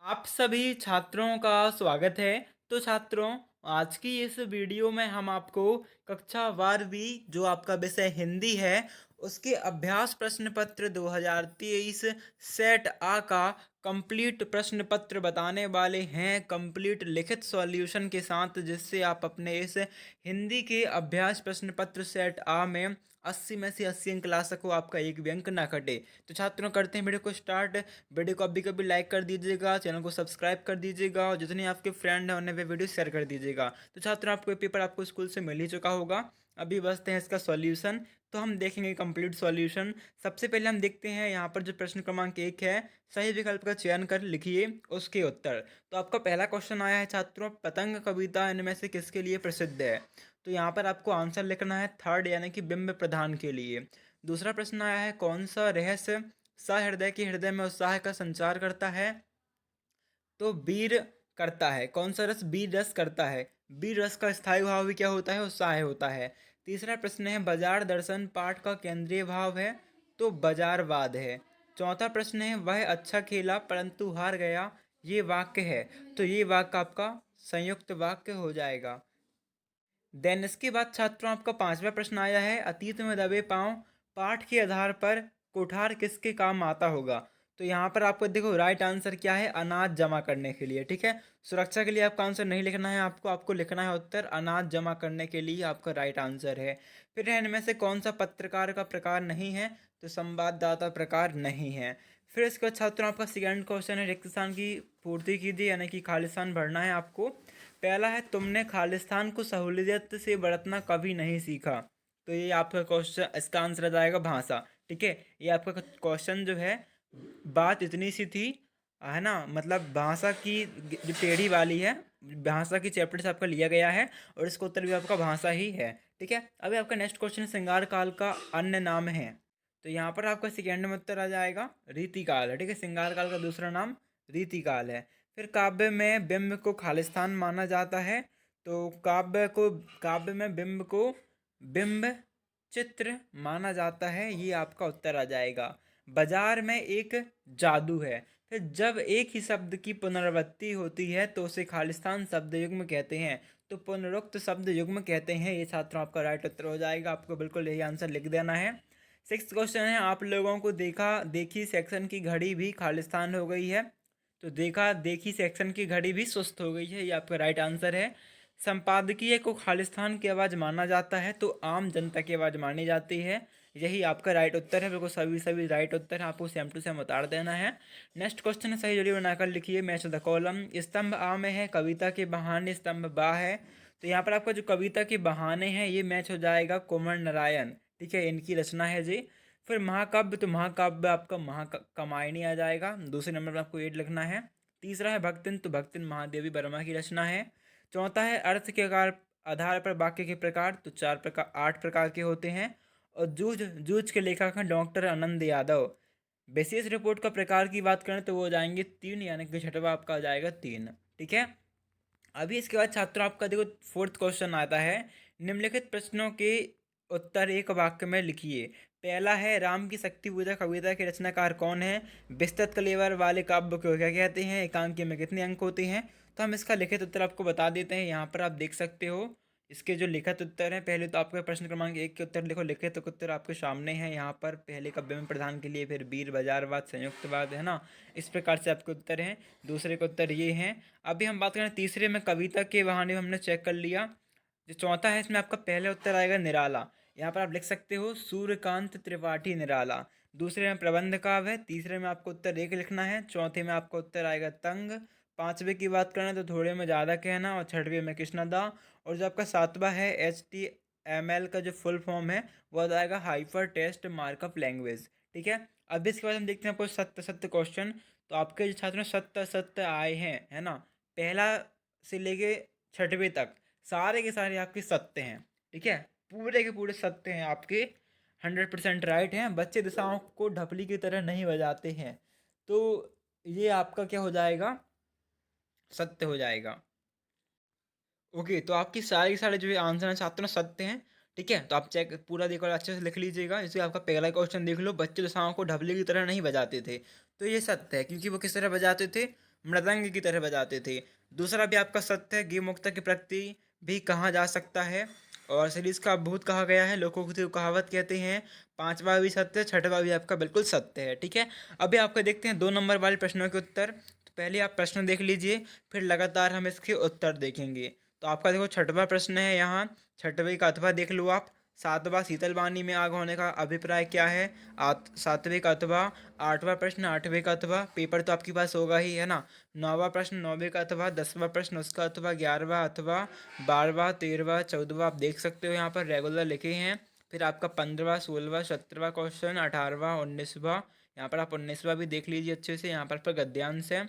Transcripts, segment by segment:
आप सभी छात्रों का स्वागत है। तो छात्रों, आज की इस वीडियो में हम आपको कक्षा 12वीं जो आपका विषय हिंदी है, उसके अभ्यास प्रश्न पत्र 2023 सेट आ का कंप्लीट प्रश्न पत्र बताने वाले हैं, कंप्लीट लिखित सॉल्यूशन के साथ, जिससे आप अपने इस हिंदी के अभ्यास प्रश्न पत्र सेट आ में 80 में से 80 अंक ला सको, आपका एक भी अंक ना कटे। तो छात्रों, करते हैं वीडियो को स्टार्ट। वीडियो को अभी कभी लाइक कर दीजिएगा, चैनल को सब्सक्राइब कर दीजिएगा और जितने आपके फ्रेंड हैं उन्हें वे वीडियो शेयर कर दीजिएगा। तो छात्रों, आपको ये पेपर आपको स्कूल से मिल ही चुका होगा। अभी बसते हैं इसका सॉल्यूशन। तो हम देखेंगे कंप्लीट सॉल्यूशन। सबसे पहले हम देखते हैं यहाँ पर जो प्रश्न क्रमांक 1 है, सही विकल्प का चयन कर लिखिए उसके उत्तर। तो आपका पहला क्वेश्चन आया है छात्रों, पतंग कविता इनमें से किसके लिए प्रसिद्ध है? तो यहाँ पर आपको आंसर लिखना है थर्ड, यानी कि बिंब प्रधान के लिए। दूसरा प्रश्न आया है, कौन सा रहस्य सहृदय के हृदय में उत्साह का संचार करता है? तो वीर करता है। कौन सा रस वीर रस करता है? वीर रस का स्थायी भाव भी क्या होता है? उत्साह होता है। तीसरा प्रश्न है, बाजार दर्शन पाठ का केंद्रीय भाव है? तो बाजारवाद है। चौथा प्रश्न है, वह अच्छा खेला परंतु हार गया, ये वाक्य है? तो ये वाक्य आपका संयुक्त वाक्य हो जाएगा। देन इसके बाद छात्रों, आपका पांचवा प्रश्न आया है, अतीत में दबे पांव पाठ के आधार पर कुठार किसके काम आता होगा? तो यहाँ पर आपको देखो राइट आंसर क्या है, अनाज जमा करने के लिए। ठीक है, सुरक्षा के लिए आपका आंसर नहीं लिखना है, आपको आपको लिखना है उत्तर अनाज जमा करने के लिए आपका राइट आंसर है। फिर इनमें से कौन सा पत्रकार का प्रकार नहीं है? तो संवाददाता प्रकार नहीं है। फिर इसके बाद छात्रों, आपका सेकंड क्वेश्चन है, रिक्त स्थान की पूर्ति कीजिए, यानी कि खालिस्तान भरना है आपको। पहला है, तुमने खालिस्तान को सहूलियत से बरतना कभी नहीं सीखा। तो ये आपका क्वेश्चन, इसका आंसर आ जाएगा भाषा। ठीक है, ये आपका क्वेश्चन जो है, बात इतनी सी थी, है ना, मतलब भाषा की जो टेढ़ी वाली है, भाषा की चैप्टर से आपका लिया गया है और इसका उत्तर भी आपका भाषा ही है। ठीक है, अभी आपका नेक्स्ट क्वेश्चन, श्रृंगार काल का अन्य नाम है? तो यहाँ पर आपका सेकेंड में उत्तर आ जाएगा रीतिकाल है। ठीक है, श्रृंगार काल का दूसरा नाम रीतिकाल है। फिर काव्य में बिंब को खालिस्तान माना जाता है। तो काव्य में बिंब को बिंब चित्र माना जाता है, ये आपका उत्तर आ जाएगा। बाजार में एक जादू है। फिर जब एक ही शब्द की पुनरावृत्ति होती है तो उसे खालिस्तान शब्द युग्म कहते हैं। तो पुनरुक्त शब्द युग्म कहते हैं, ये छात्रों आपका राइट उत्तर हो जाएगा। आपको बिल्कुल यही आंसर लिख देना है। सिक्स क्वेश्चन है, आप लोगों को देखा देखी सेक्शन की घड़ी भी खालिस्तान हो गई है। तो देखा देखी सेक्शन की घड़ी भी सुस्त हो गई है, ये आपका राइट आंसर है। संपादकीय को खालिस्तान की आवाज़ माना जाता है, तो आम जनता की आवाज़ मानी जाती है, यही आपका राइट उत्तर है। बिल्कुल सभी सभी राइट उत्तर है, आपको सेम टू सेम उतार देना है। नेक्स्ट क्वेश्चन है, सही जोड़ी बनाकर लिखिए, मैच द कॉलम। स्तंभ आ में है, कविता के बहाने स्तंभ बा है। तो यहाँ पर आपका जो कविता के बहाने हैं, ये मैच हो जाएगा कुमार नारायण। ठीक है, इनकी रचना है जी। फिर महाकाव्य, तो महाकाव्य आपका महाकमायनी आ जाएगा, दूसरे नंबर पर आपको 8 लिखना है। तीसरा है भक्तिन, तो भक्तिन महादेवी वर्मा की रचना है। चौथा है अर्थ के आधार पर वाक्य के प्रकार, तो 8 प्रकार के होते हैं। और जूझ जूझ के लेखक हैं डॉक्टर आनंद यादव। विशेष रिपोर्ट का प्रकार की बात करें तो वो हो जाएंगे 3, यानी कि छठवा आपका आ जाएगा 3। ठीक है, अभी इसके बाद छात्रों, आपका देखो फोर्थ क्वेश्चन आता है, निम्नलिखित प्रश्नों के उत्तर एक वाक्य में लिखिए। पहला है, राम की शक्ति पूजा कविता के रचनाकार कौन है? विस्तृत कलेवर वाले काव्य को क्या कहते हैं? एकांकी में कितने अंक होते हैं? तो हम इसका लिखित उत्तर आपको बता देते हैं, यहाँ पर आप देख सकते हो इसके जो लिखित उत्तर हैं। पहले तो आपका प्रश्न क्रमांक 1 के उत्तर लिखो, लिखित उत्तर आपके सामने है यहाँ पर। पहले काव्य में प्रधान के लिए, फिर वीर बाजारवाद संयुक्तवाद, है ना, इस प्रकार से आपके उत्तर हैं। दूसरे के उत्तर ये हैं। अभी हम बात करें तीसरे में, कविता के बहाने हमने चेक कर लिया। जो चौथा है, इसमें आपका पहले उत्तर आएगा निराला। यहाँ पर आप लिख सकते हो सूर्यकांत त्रिपाठी निराला। दूसरे में प्रबंध काव्य है। तीसरे में आपको उत्तर 1 लिखना है। चौथे में आपका उत्तर आएगा तंग। पांचवे की बात करें तो थोड़े में ज़्यादा कहना, और छठवें में कृष्णदा। और जो आपका सातवां है, HTML का जो फुल फॉर्म है वो आ जाएगा हाइपर टेक्स्ट मार्कअप लैंग्वेज। ठीक है, अब इसके बाद हम देखते हैं आपको सत्य सत्य क्वेश्चन। तो आपके जो छात्रों सत्य सत्य आए हैं, है ना, पहला से लेके छठवें तक सारे के सारे आपके सत्य हैं। ठीक है, पूरे के पूरे सत्य हैं आपके, 100% राइट हैं। बच्चे दिशाओं को ढपली की तरह नहीं बजाते हैं, तो ये आपका क्या हो जाएगा, सत्य हो जाएगा। ओके, तो आपकी सारे के सारे जो ये आंसर हैं छात्रों सत्य हैं। ठीक है, तो आप चेक पूरा देखो और अच्छे से लिख लीजिएगा। इसलिए आपका पहला क्वेश्चन देख लो, बच्चे दिशाओं को ढपली की तरह नहीं बजाते थे, तो ये सत्य है, क्योंकि वो किस तरह बजाते थे, मृदंग की तरह बजाते थे। दूसरा भी आपका सत्य है, गीत मुक्ता के प्रति भी कहा जा सकता है और सीरीज का भूत कहा गया है, लोगों को कहावत कहते हैं। पांचवा भी सत्य है, छठवा भी आपका बिल्कुल सत्य है। ठीक है, अभी आपको देखते हैं 2 नंबर वाले प्रश्नों के उत्तर। तो पहले आप प्रश्न देख लीजिए, फिर लगातार हम इसके उत्तर देखेंगे। तो आपका देखो छठवां प्रश्न है यहाँ, छठवें का अथवा देख लो आप। सातवां शीतलवाणी में आग होने का अभिप्राय क्या है, सातवें का अथवा। आठवां प्रश्न आठवें का अथवा, पेपर तो आपके पास होगा ही है ना। नौवां प्रश्न नौवें का अथवा, 10वां प्रश्न उसका अथवा, 11वां अथवा, 12वां 13वां 14वां आप देख सकते हो यहाँ पर रेगुलर लिखे हैं। फिर आपका 15वां 16वां 17वां क्वेश्चन, 18वां 19वां, यहाँ पर आप 19वां भी देख लीजिए अच्छे से, यहाँ पर गद्यांश है।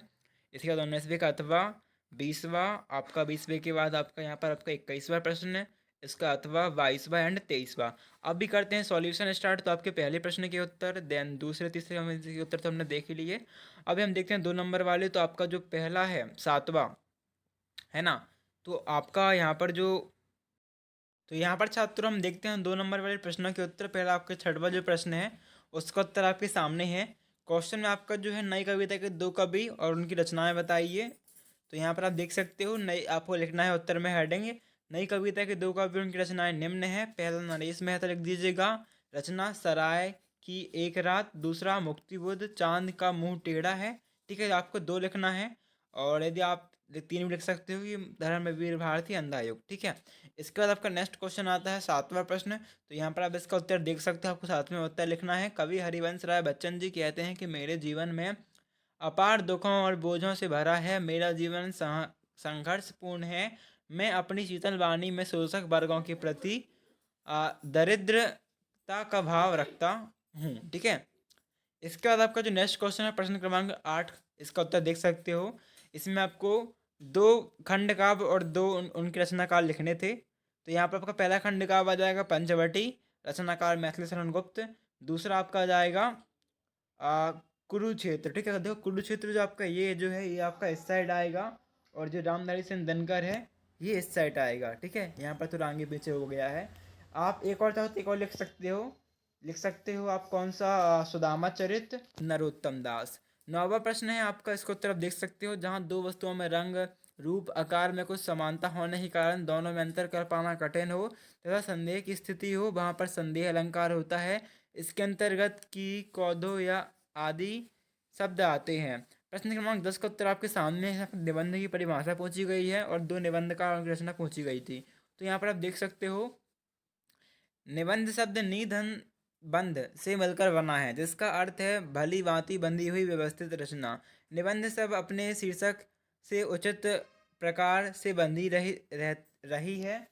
इसके बाद 19वें का अथवा, 20वां आपका, 20वें के बाद आपका यहाँ पर आपका 21वां प्रश्न है, इसका अथवा 22वां एंड 23वां। अब भी करते हैं सॉल्यूशन स्टार्ट। तो आपके पहले प्रश्न के उत्तर, देन दूसरे तीसरे के उत्तर तो हमने देख ही लिए। अभी हम देखते हैं 2 नंबर वाले। तो आपका जो पहला है सातवां है ना, तो आपका यहाँ पर जो, तो यहाँ पर छात्रों हम देखते हैं 2 नंबर वाले प्रश्नों के उत्तर। पहला आपका छठवां जो प्रश्न है उसका उत्तर आपके सामने है। क्वेश्चन में आपका जो है, नई कविता के 2 कवि और उनकी रचनाएं बताइए। तो यहाँ पर आप देख सकते हो, नई आपको लिखना है उत्तर में हेडिंग, नई कविता के 2 कवि उनकी रचनाएं निम्न है। पहला नरेश मेहता लिख दीजिएगा, रचना सराय की एक रात। दूसरा मुक्तिबोध, चांद का मुंह टेढ़ा है। ठीक है, आपको 2 लिखना है। और यदि आप 3 भी लिख सकते हो कि धर्मवीर भारती अंधा युग। ठीक है, इसके बाद आपका नेक्स्ट क्वेश्चन आता है सातवां प्रश्न। तो यहाँ पर आप इसका उत्तर देख सकते हो, आपको साथ में उत्तर लिखना है। कवि हरिवंश राय बच्चन जी कहते हैं कि मेरे जीवन में अपार दुखों और बोझों से भरा है, मेरा जीवन संघर्षपूर्ण है। मैं अपनी शीतल वाणी में शोषक वर्गों के प्रति दरिद्रता का भाव रखता हूँ। ठीक है, इसके बाद आपका जो नेक्स्ट क्वेश्चन है प्रश्न क्रमांक 8, इसका उत्तर देख सकते हो। इसमें आपको 2 खंड काव्य और 2 उनके रचनाकार लिखने थे। तो यहाँ पर आपका पहला खंड काव्य आ जाएगा पंचवटी, रचनाकार मैथिली शरण गुप्त। दूसरा आपका आ जाएगा कुरुक्षेत्र। ठीक है, देखो कुरुक्षेत्र जो आपका ये जो है, ये आपका इस साइड आएगा, और जो रामधारी सिंह दिनकर है ये इस साइड आएगा। ठीक है, यहाँ पर तो आगे पीछे हो गया है। आप एक और चाहो तो एक और लिख सकते हो आप कौन सा, सुदामा चरित, नरोत्तम दास। नौवां प्रश्न है आपका, इसको उत्तर आप देख सकते हो, जहाँ 2 वस्तुओं में रंग रूप आकार में कुछ समानता होने के कारण दोनों में अंतर कर पाना कठिन हो तथा संदेह की स्थिति हो, वहाँ पर संदेह अलंकार होता है। इसके अंतर्गत की, कौधो या आदि शब्द आते हैं। प्रश्न क्रमांक 10 का उत्तर आपके सामने है। निबंध की परिभाषा पूछी गई है और 2 निबंधकार की रचना पूछी गई थी। तो यहाँ पर आप देख सकते हो, निबंध शब्द निधन बंध से मिलकर बना है, जिसका अर्थ है भली भांति बंधी हुई व्यवस्थित रचना। निबंध सब अपने शीर्षक से उचित प्रकार से बंधी रही है।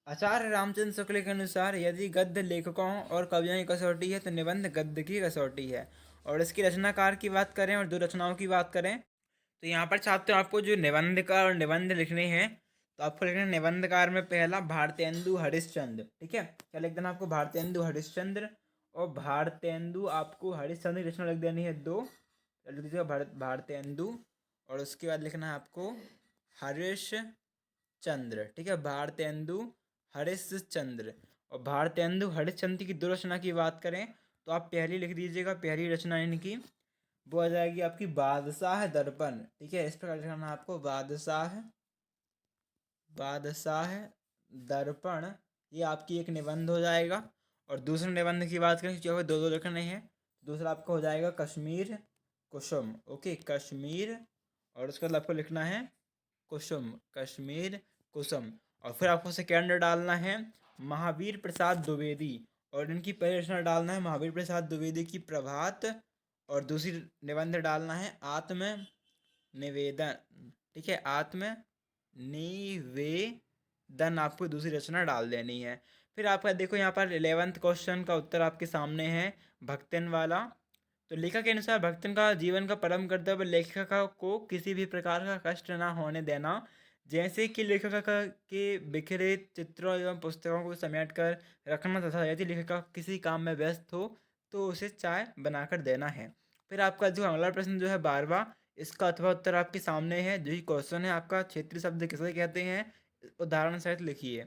आचार्य रामचंद्र शुक्ल के अनुसार यदि गद्य लेखकों और कवियों की कसौटी है तो निबंध गद्य की कसौटी है। और इसकी रचनाकार की बात करें और 2 रचनाओं की बात करें, तो यहाँ पर छात्र आपको जो निबंधकार और निबंध लिखने हैं, तो आपको लिखना है निबंधकार में पहला भारतेंदु हरिश्चंद्र। ठीक है, क्या लिख देना आपको, भारतेंदु हरिश्चंद्र। और भारतेंदु आपको हरिश्चंद्र की रचना लिख देनी है 2, लिख दीजिएगा भारतेंदु। और उसके बाद लिखना है आपको हरीश चंद्र। ठीक है, भारतेंदु हरिश्चंद्र। और भारतेंदु हरिश्चंद्र की 2 रचना की बात करें, तो आप पहली लिख दीजिएगा, पहली रचना इनकी वो आ जाएगी आपकी बादशाह दर्पण। ठीक है, इस प्रकार लिखना है आपको, बादशाह दर्पण, ये आपकी एक निबंध हो जाएगा। और दूसरे निबंध की बात करें, क्योंकि 2 लिखने हैं, दूसरा आपका हो जाएगा कश्मीर कुसुम। ओके, कश्मीर, और उसके बाद आपको लिखना है कुसुम, कश्मीर कुसुम। और फिर आपको सेकेंड डालना है महावीर प्रसाद द्विवेदी, और इनकी पहली रचना डालना है महावीर प्रसाद द्विवेदी की प्रभात, और दूसरी निबंध डालना है आत्म निवेदन। ठीक है, आत्म निवेदन आपको दूसरी रचना डाल देनी है। फिर आपका देखो यहाँ पर 11th क्वेश्चन का उत्तर आपके सामने है, भक्तन वाला। तो लेखक के अनुसार भक्तन का जीवन का परम कर्तव्य लेखक को किसी भी प्रकार का कष्ट ना होने देना, जैसे कि लेखक के बिखरे चित्रों एवं पुस्तकों को समेट कर रखना, तथा यदि लेखक किसी काम में व्यस्त हो तो उसे चाय बनाकर देना है। फिर आपका जो अगला प्रश्न जो है 12वां, इसका अथवा उत्तर आपके सामने है। जो ही क्वेश्चन है आपका, क्षेत्रीय शब्द किसे कहते हैं, उदाहरण सहित लिखिए।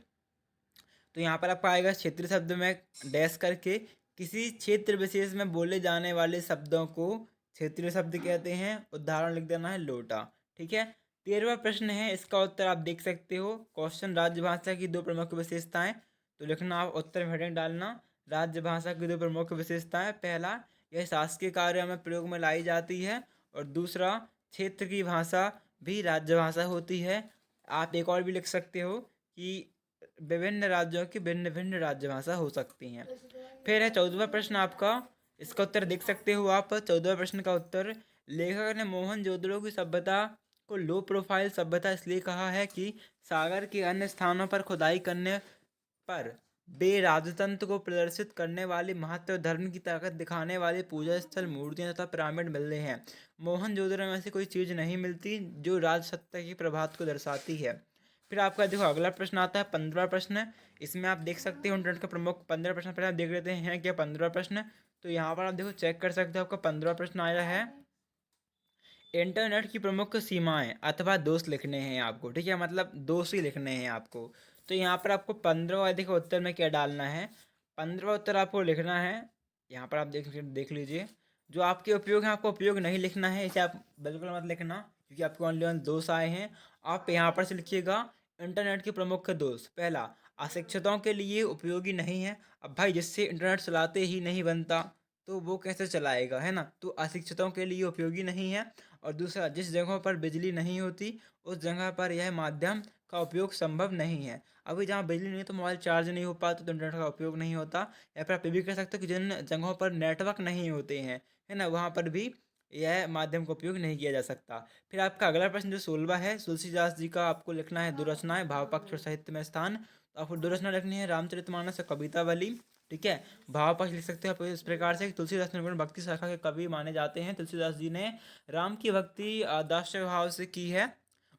तो यहाँ पर आपका आएगा क्षेत्रीय शब्द में डैश करके, किसी क्षेत्र विशेष में बोले जाने वाले शब्दों को क्षेत्रीय शब्द कहते हैं। उदाहरण लिख देना है लोटा। ठीक है। 13वां प्रश्न है, इसका उत्तर आप देख सकते हो। क्वेश्चन, राजभाषा की दो प्रमुख विशेषताएं। तो लिखना, आप उत्तर में हेडिंग डालना, राजभाषा की दो प्रमुख विशेषताएं। पहला, यह शासकीय कार्यों में प्रयोग में लाई जाती है। और दूसरा, क्षेत्र की भाषा भी राजभाषा होती है। आप एक और भी लिख सकते हो कि विभिन्न राज्यों की भिन्न भिन्न राजभाषा हो सकती हैं। फिर है 14वां प्रश्न आपका, इसका उत्तर देख सकते हो आप। 14वें प्रश्न का उत्तर, लेखक ने मोहनजोदड़ो की सभ्यता को लो प्रोफाइल सभ्यता इसलिए कहा है कि सागर के अन्य स्थानों पर खुदाई करने पर वे राजतंत्र को प्रदर्शित करने वाली महत्व धर्म की ताकत दिखाने वाले पूजा स्थल, मूर्तियां तथा पिरामिड मिलते हैं। मोहनजोदड़ो में ऐसी कोई चीज़ नहीं मिलती जो राजसत्ता की प्रभात को दर्शाती है। फिर आपका देखो अगला प्रश्न आता है 15वां प्रश्न। इसमें आप देख सकते हो इंटरनेट का प्रमुख 15 प्रश्न पहले आप देख लेते हैं क्या 15वां प्रश्न। तो यहाँ पर आप देखो चेक कर सकते हो, आपका 15वां प्रश्न आया है, इंटरनेट की प्रमुख सीमाएं अथवा दोष लिखने हैं आपको। ठीक है, मतलब दोष ही लिखने हैं आपको। तो यहाँ पर आपको 15वां देखो उत्तर में क्या डालना है। 15वां उत्तर आपको लिखना है, यहाँ पर आप देख देख लीजिए। जो आपके उपयोग हैं आपको उपयोग नहीं लिखना है, इसे आप बिल्कुल मत लिखना क्योंकि आपको ओनली वन दोष आए हैं। आप यहाँ पर से लिखिएगा इंटरनेट के प्रमुख दोष। पहला, अशिक्षितों के लिए उपयोगी नहीं है। अब भाई जिससे इंटरनेट चलाते ही नहीं बनता तो वो कैसे चलाएगा, है ना। तो अशिक्षितों के लिए उपयोगी नहीं है। और दूसरा, जिस जगहों पर बिजली नहीं होती उस जगह पर यह माध्यम का उपयोग संभव नहीं है। अभी जहाँ बिजली नहीं है तो मोबाइल चार्ज नहीं हो पाता तो इंटरनेट का उपयोग नहीं होता। या फिर आप ये भी कह सकते हो कि जिन जगहों पर नेटवर्क नहीं होते हैं, है ना, वहाँ पर भी यह माध्यम का उपयोग नहीं किया जा सकता। फिर आपका अगला प्रश्न जो 16वां है, तुलसीदास जी का आपको लिखना है दुरचनाएं भाव पक्ष और साहित्य में स्थान। तो आपको दुरचना लिखनी है रामचरितमानस और कवितावली। ठीक है। भाव पक्ष लिख सकते हो आप इस प्रकार से, तुलसीदास निर्गुण भक्ति शाखा के कवि माने जाते हैं। तुलसीदास जी ने राम की भक्ति दास्य भाव से की है।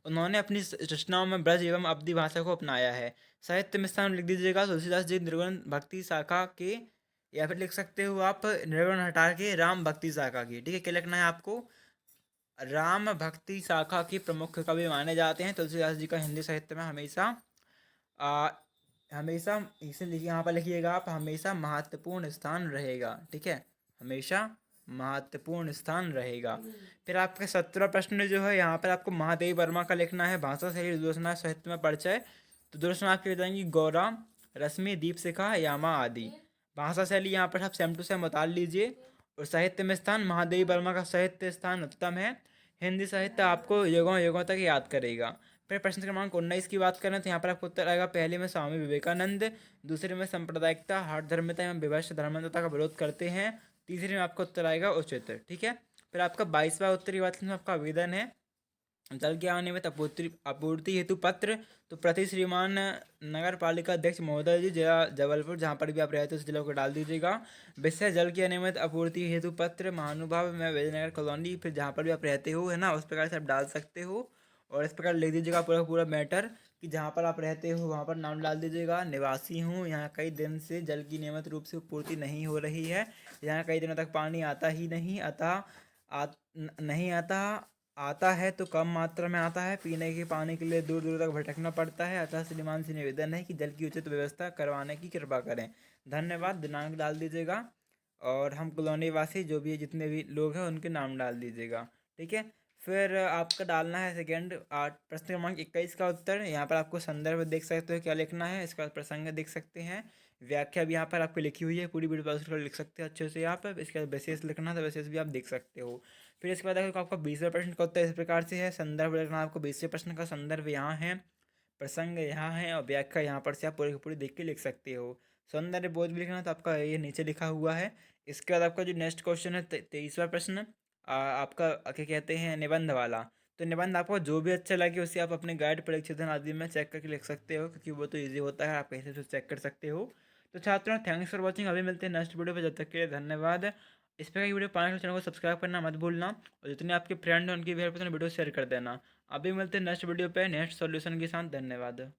उन्होंने अपनी रचनाओं में ब्रज एवं अवधी भाषा को अपनाया है। साहित्य में स्थान लिख दीजिएगा तुलसीदास जी निर्गुण भक्ति शाखा के, या फिर लिख सकते हो आप निर्गुण हटा के राम भक्ति शाखा की। ठीक है, क्या लिखना है आपको, राम भक्ति शाखा के प्रमुख कवि माने जाते हैं। तुलसीदास जी का हिंदी साहित्य में हमेशा आ, हमेशा इसे लिखिए, यहाँ पर लिखिएगा आप, हमेशा महत्वपूर्ण स्थान रहेगा। ठीक है, हमेशा महत्वपूर्ण स्थान रहेगा। फिर आपका 17वां प्रश्न जो है, यहाँ पर आपको महादेवी वर्मा का लिखना है भाषा शैली दुर्दर्शना साहित्य में परिचय। तो दुर्दर्शना आपकी हो जाएंगी गौरा, रश्मि, दीपशिखा, यामा आदि। भाषा शैली यहाँ पर आप सेम टू सेम उतार लीजिए। और साहित्य में स्थान, महादेवी वर्मा का साहित्य स्थान उत्तम है। हिंदी साहित्य आपको युगों युगों तक याद करेगा। फिर प्रश्न क्रमांक 19 की बात करें तो यहाँ पर आपको उत्तर आएगा, पहले में स्वामी विवेकानंद, दूसरे में सांप्रदायिकता, हठ धर्मिता एवं विभक्त धर्मांधता का विरोध करते हैं, तीसरे में आपका उत्तर आएगा उचित। ठीक है। फिर आपका 22वां उत्तर की बात करें तो आपका आवेदन है जल के अनियमित आपूर्ति आपूर्ति हेतु पत्र। तो प्रति श्रीमान नगर पालिका अध्यक्ष महोदय जी, जिला जबलपुर, जहाँ पर भी आप रहते हो उस जिले को डाल दीजिएगा। विषय, जल की अनियमित आपूर्ति हेतु पत्र, महानुभाव में विजयनगर कॉलोनी, फिर जहाँ पर भी आप रहते हो, है ना, उस प्रकार से आप डाल सकते हो। और इस प्रकार लिख दीजिएगा पूरा पूरा मैटर कि जहाँ पर आप रहते हो वहाँ पर नाम डाल दीजिएगा। निवासी हूँ, यहाँ कई दिन से जल की नियमित रूप से पूर्ति नहीं हो रही है, यहाँ कई दिनों तक पानी आता ही नहीं, अतः नहीं आता, आता है तो कम मात्रा में आता है, पीने के पानी के लिए दूर दूर तक भटकना पड़ता है, अतः श्रीमान से निवेदन है कि जल की उचित व्यवस्था करवाने की कृपा करें। धन्यवाद, दिनांक डाल दीजिएगा। और हम कॉलोनी वासी जो भी जितने भी लोग हैं उनके नाम डाल दीजिएगा। ठीक है। फिर आपका डालना है सेकेंड प्रश्न क्रमांक 21 का उत्तर। यहाँ पर आपको संदर्भ देख सकते हो क्या लिखना है, इसका प्रसंग देख सकते हैं, व्याख्या भी यहाँ पर आपको लिखी हुई है, पूरी वीडियो पर उसको लिख सकते हो अच्छे से। यहाँ पर इसका विशेष लिखना है तो विशेष भी आप देख सकते हो। फिर इसके बाद अगर आपका 20वें प्रश्न का उत्तर इस प्रकार से है, संदर्भ लिखना आपको 20वें प्रश्न का संदर्भ यहाँ है, प्रसंग यहाँ है और व्याख्या यहाँ पर से आप पूरी की पूरी देख के लिख सकते हो। सौंदर्य बोध भी लिखना तो आपका ये नीचे लिखा हुआ है। इसके बाद आपका जो नेक्स्ट क्वेश्चन है 23वां प्रश्न, आपका क्या कहते हैं निबंध वाला। तो निबंध आपको जो भी अच्छा लगे उसे आप अपने गाइड परीक्षण आदि में चेक करके लिख सकते हो क्योंकि वो तो ईजी होता है, आप कहीं से चेक कर सकते हो। तो छात्रों थैंक्स फॉर वॉचिंग, अभी मिलते हैं नेक्स्ट वीडियो पर, जब तक के लिए धन्यवाद। इस प्रकार की वीडियो पाने के लिए चैनल को सब्सक्राइब करना मत भूलना और जितने आपके फ्रेंड हैं उनकी भी हेल्प वीडियो शेयर कर देना। अभी मिलते हैं नेक्स्ट वीडियो पे नेक्स्ट सॉल्यूशन के साथ। धन्यवाद।